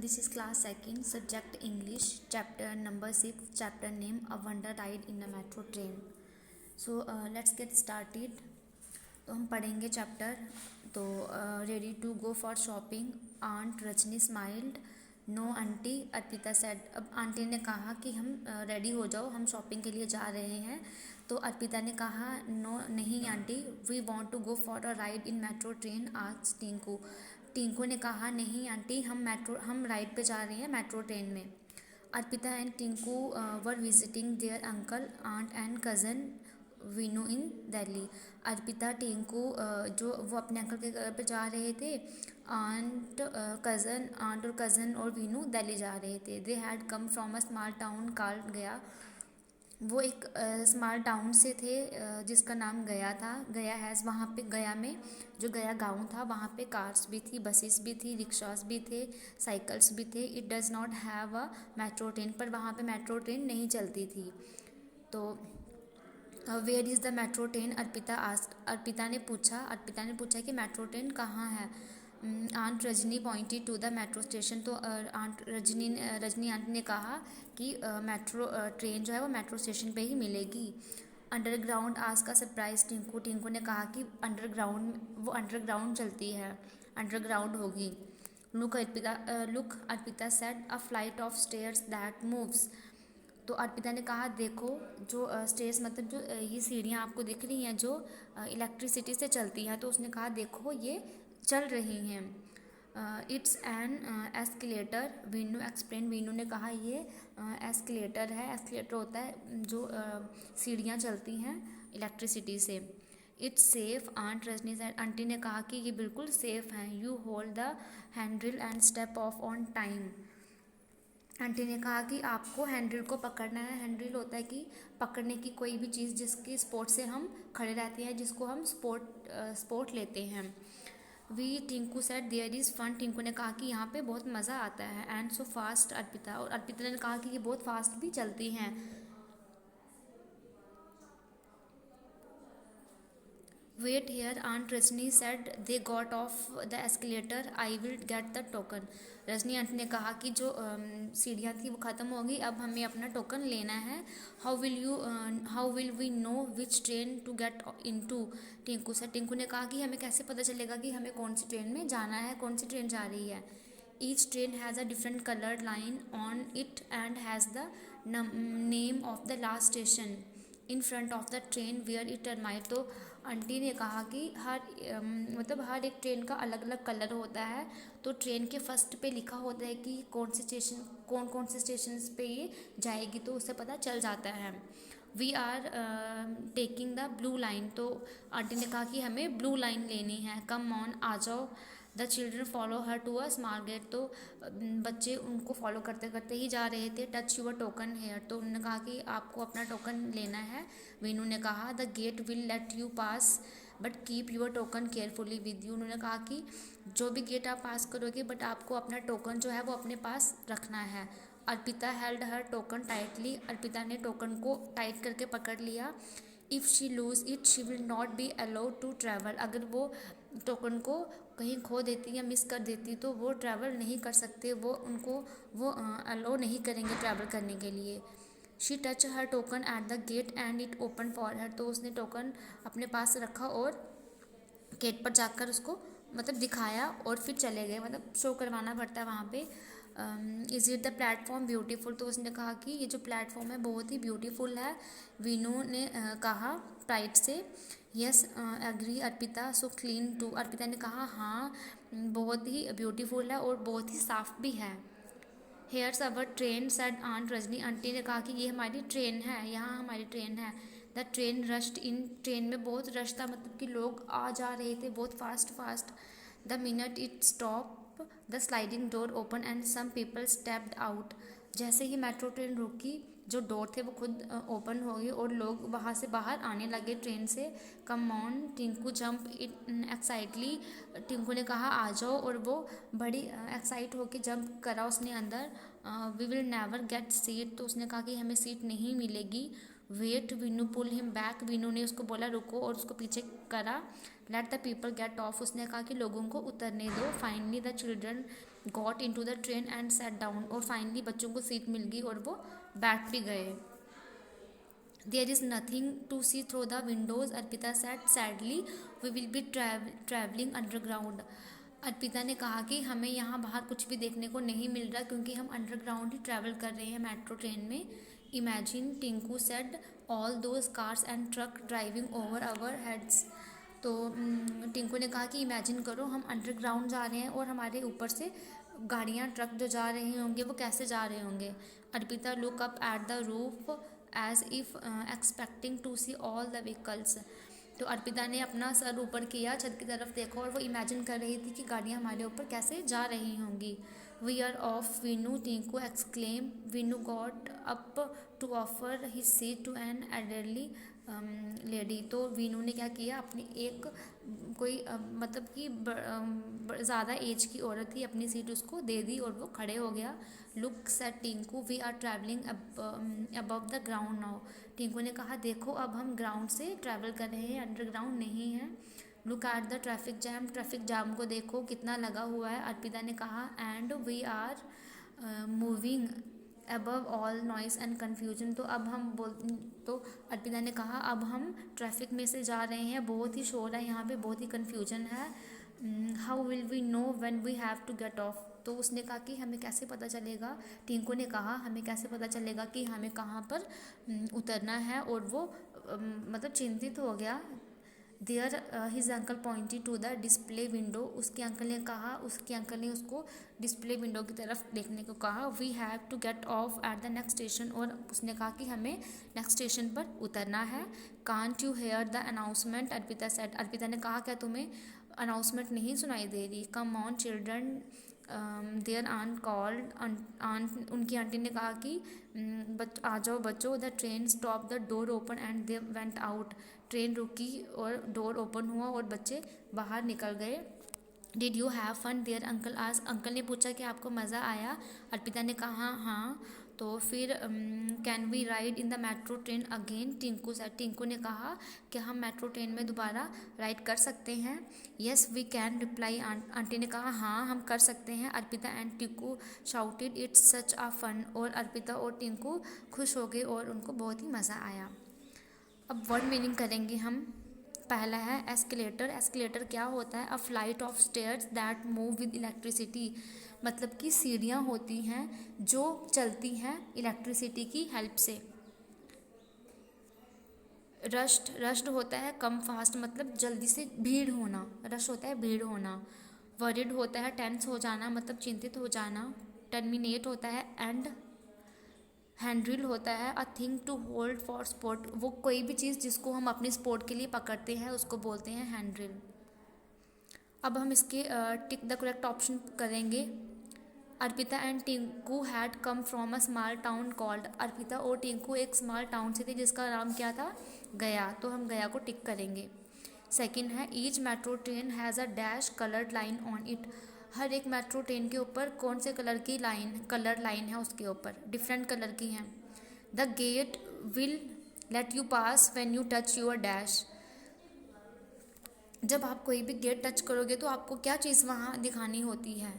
This is class second, subject English, chapter number 6, chapter name A Wonder Ride in a Metro Train. So let's get started. तो हम पढ़ेंगे chapter. तो ready to go for shopping. Aunt Rajni smiled. No auntie, Arpita said. अब aunty ने कहा कि हम ready हो जाओ, हम शॉपिंग के लिए जा रहे हैं. तो अर्पिता ने कहा नो नहीं aunty, we want to go for a ride in metro train. आज टिंकू टिंकू ने कहा नहीं आंटी, हम राइड पे जा रहे हैं मेट्रो ट्रेन में. Arpita and Tinku were visiting their uncle aunt and cousin Veenu in Delhi. Arpita Tinku जो वो अपने अंकल के घर पे जा रहे थे. आंट और कज़न और वीनू दिल्ली जा रहे थे. They had come from a small town called गया. वो एक स्मॉल टाउन से थे जिसका नाम गया था. गया हैज़ वहाँ पे गया में जो गया गांव था वहाँ पे कार्स भी थी, बसेस भी थी, रिक्शास भी थे, साइकिल्स भी थे. It does not have a metro train, पर वहाँ पे मेट्रो ट्रेन नहीं चलती थी. तो where is the metro train, Arpita ने पूछा कि मेट्रो ट्रेन कहाँ है. Aunt Rajni pointed to the metro station. तो रजनी आंटी ने कहा कि मेट्रो ट्रेन जो है वो मेट्रो स्टेशन पे ही मिलेगी. अंडरग्राउंड आज का सरप्राइज टिंकू ने कहा कि अंडरग्राउंड चलती है, अंडरग्राउंड होगी. Look Arpita said a flight of stairs that moves. तो अर्पिता ने कहा देखो जो स्टेयर्स मतलब जो ये सीढ़ियाँ आपको दिख रही हैं जो इलेक्ट्रिसिटी से चलती हैं. तो उसने कहा देखो ये चल रही हैं. It's an escalator, Veenu explain. Veenu ने कहा ये एस्केलेटर है. एस्केलेटर होता है जो सीढ़ियाँ चलती हैं इलेक्ट्रिसिटी से. It's safe, aunt Rajni said. Aunty ने कहा कि ये बिल्कुल सेफ़ हैं. You hold the handle and step off on time. Aunty ने कहा कि आपको हैंडल को पकड़ना है. हैंडल होता है कि पकड़ने की कोई भी चीज़ जिसकी सपोर्ट से हम खड़े रहते हैं, जिसको हम सपोर्ट लेते हैं. We Tinku said there is fun. Tinku ने कहा कि यहाँ पे बहुत मज़ा आता है. And so fast Arpita. और अर्पिता ने कहा कि ये बहुत फास्ट भी चलती हैं. Wait here, aunt Rajni said. They got off the escalator, I will get the token. Rajni aunty ने कहा कि जो सीढ़ियाँ थी वो ख़त्म हो गई, अब हमें अपना टोकन लेना है. How will we know which train to get into. Tinku से. टिंकू ने कहा कि हमें कैसे पता चलेगा कि हमें कौन सी ट्रेन में जाना है, कौन सी ट्रेन जा रही है. Each train has a different coloured line on it and has the name of the last station in front of the train where it terminate. तो आंटी ने कहा कि हर एक ट्रेन का अलग अलग कलर होता है. तो ट्रेन के फर्स्ट पे लिखा होता है कि कौन से स्टेशन पे ये जाएगी, तो उससे पता चल जाता है. We are taking the blue line. तो आंटी ने कहा कि हमें ब्लू लाइन लेनी है. कम ऑन, आ जाओ. The children follow her to a small gate. तो बच्चे उनको फॉलो करते करते ही जा रहे थे. Touch your token here. तो उन्होंने कहा कि आपको अपना टोकन लेना है. वीनू ने कहा the gate will let you pass but keep your token carefully with you. उन्होंने कहा कि जो भी गेट आप पास करोगे बट आपको अपना टोकन जो है वो अपने पास रखना है. Arpita held her token tightly. Arpita ने टोकन को टाइट करके पकड़ लिया. If she lose it she will not be allowed to travel. अगर वो टोकन को कहीं खो देती या मिस कर देती तो वो ट्रैवल नहीं कर सकते. वो अलाउ नहीं करेंगे ट्रैवल करने के लिए. She touch her token at the gate and it open for her. तो उसने टोकन अपने पास रखा और गेट पर जाकर उसको दिखाया और फिर चले गए. शो करवाना पड़ता है वहाँ पे. Is it the platform beautiful. तो उसने कहा कि ये जो प्लेटफॉर्म है बहुत ही ब्यूटीफुल है. वीनू ने कहा प्राइड से. Yes agree Arpita, so clean too. Arpita ने कहा हाँ बहुत ही ब्यूटीफुल है और बहुत ही साफ़ भी है. Here's our train said aunt Rajni. Aunty ने कहा कि ये हमारी ट्रेन है, यहाँ हमारी ट्रेन है. The train rushed in. Train में बहुत रश था, कि लोग आ जा रहे थे बहुत fast. The minute it stop the sliding door open and some people stepped out. जैसे ही मेट्रो ट्रेन रुकी जो डोर थे वो खुद ओपन हो गए और लोग वहाँ से बाहर आने लगे ट्रेन से. Come on Tinku jump in excitedly. Tinku ने कहा आ जाओ, और वो बड़ी एक्साइट होके जंप करा उसने अंदर. We will never get seat. तो उसने कहा कि हमें सीट नहीं मिलेगी. Wait, Vinu pull him back, Vinu ने उसको बोला रुको और उसको पीछे करा। Let the people get off, उसने कहा कि लोगों को उतरने दो। Finally the children got into the train and sat down, और फाइनली बच्चों को सीट मिल गई और वो बैठ भी गए। There is nothing to see through the windows, Arpita said sadly. We will be traveling underground. Arpita ने कहा कि हमें यहाँ बाहर कुछ भी देखने को नहीं मिल रहा क्योंकि हम अंडरग्राउंड ही ट्रैवल कर रहे हैं मेट्रो ट्रेन में। Imagine, Tinku said, all those cars and truck driving over our heads. तो टिंकू ने कहा कि इमेजिन करो हम अंडरग्राउंड जा रहे हैं और हमारे ऊपर से गाड़ियाँ ट्रक जो जा रहे होंगे वो कैसे जा रहे होंगे। Arpita look up at the roof as if expecting to see all the vehicles. तो अर्पिता ने अपना सर ऊपर किया, छत की तरफ देखा और वो इमेजिन कर रही थी कि गाड़ियाँ हमारे ऊपर कैसे जा रही होंगी। We are off, Vinu, Tinku exclaim. Vinu got up to offer his seat to an elderly lady. तो वीनू ने क्या किया, अपनी एक कोई मतलब कि ज़्यादा एज की औरत थी, अपनी सीट उसको दे दी और वो खड़े हो गया। Look said Tinku, we are travelling above the ground now. Tinku ने कहा देखो अब हम ग्राउंड से ट्रैवल कर रहे हैं, अंडरग्राउंड नहीं है। Look at the traffic jam, traffic jam को देखो कितना लगा हुआ है। अर्पिता ने कहा and we are moving above all noise and confusion. तो अब हम तो अर्पिता ने कहा अब हम ट्रैफिक में से जा रहे हैं, बहुत ही शोर है यहाँ पे, बहुत ही कन्फ्यूजन है। How will we know when we have to get off. तो उसने कहा कि हमें कैसे पता चलेगा, टिंकू ने कहा हमें कैसे पता चलेगा कि हमें कहाँ पर उतरना है। और वो मतलब चिंतित हो गया। There his uncle pointed to the display window, उसके अंकल ने कहा, उसके अंकल ने उसको डिस्प्ले विंडो की तरफ देखने को कहा। We have to get off at the next station, और उसने कहा कि हमें नेक्स्ट स्टेशन पर उतरना है। Can't you hear the announcement, Arpita said, Arpita ने कहा क्या तुम्हें अनाउंसमेंट नहीं सुनाई दे रही। Come on children, there aunt called, aunt उनकी आंटी ने कहा कि आ जाओ बच्चों। The train stop, the door open and they went out, train रुकी और डोर ओपन हुआ और बच्चे बाहर निकल गए। Did you have fun there uncle आज, अंकल ने पूछा कि आपको मज़ा आया। अर्पिता ने कहा हाँ। तो फिर can we ride in the metro train again, Tinku ने कहा कि हम मेट्रो ट्रेन में दोबारा राइड कर सकते हैं। Yes we can, reply aunty ने कहा हाँ हम कर सकते हैं। Arpita and Tinku shouted it's such a fun, और अर्पिता और टिंकू खुश हो गए और उनको बहुत ही मज़ा आया। अब वर्ड मीनिंग करेंगे हम। पहला है एस्केलेटर। एस्केलेटर क्या होता है, a flight of stairs that move with electricity, मतलब कि सीढ़ियाँ होती हैं जो चलती हैं इलेक्ट्रिसिटी की हेल्प से। रश्ड होता है कम फास्ट, मतलब जल्दी से भीड़ होना, रश होता है भीड़ होना। वरिड होता है टेंस हो जाना, मतलब चिंतित हो जाना। टर्मिनेट होता है एंड। हैंड्रिल होता है a thing to hold for support, वो कोई भी चीज़ जिसको हम अपने स्पोर्ट के लिए पकड़ते हैं उसको बोलते हैं हैंड्रिल। अब हम इसके टिक द करेक्ट ऑप्शन करेंगे। Arpita and Tinku had come from a small town called, Arpita और टिंकू एक स्मॉल टाउन से थे जिसका नाम क्या था, गया, तो हम गया को टिक करेंगे। सेकंड है each metro train has a dash coloured line on it, हर एक मेट्रो ट्रेन के ऊपर कौन से कलर की कलर लाइन है उसके ऊपर, डिफरेंट कलर की हैं। The gate will let you pass when you touch your dash, जब आप कोई भी गेट टच करोगे तो आपको क्या चीज़ वहाँ दिखानी होती है,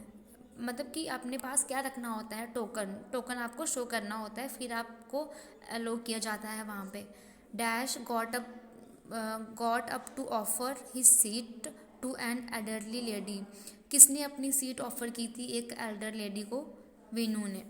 मतलब कि अपने पास क्या रखना होता है, टोकन आपको शो करना होता है, फिर आपको अलो किया जाता है वहाँ पे। Dash got up to offer his seat to an elderly lady, किसने अपनी सीट ऑफर की थी एक एल्डर लेडी को, वीनू ने।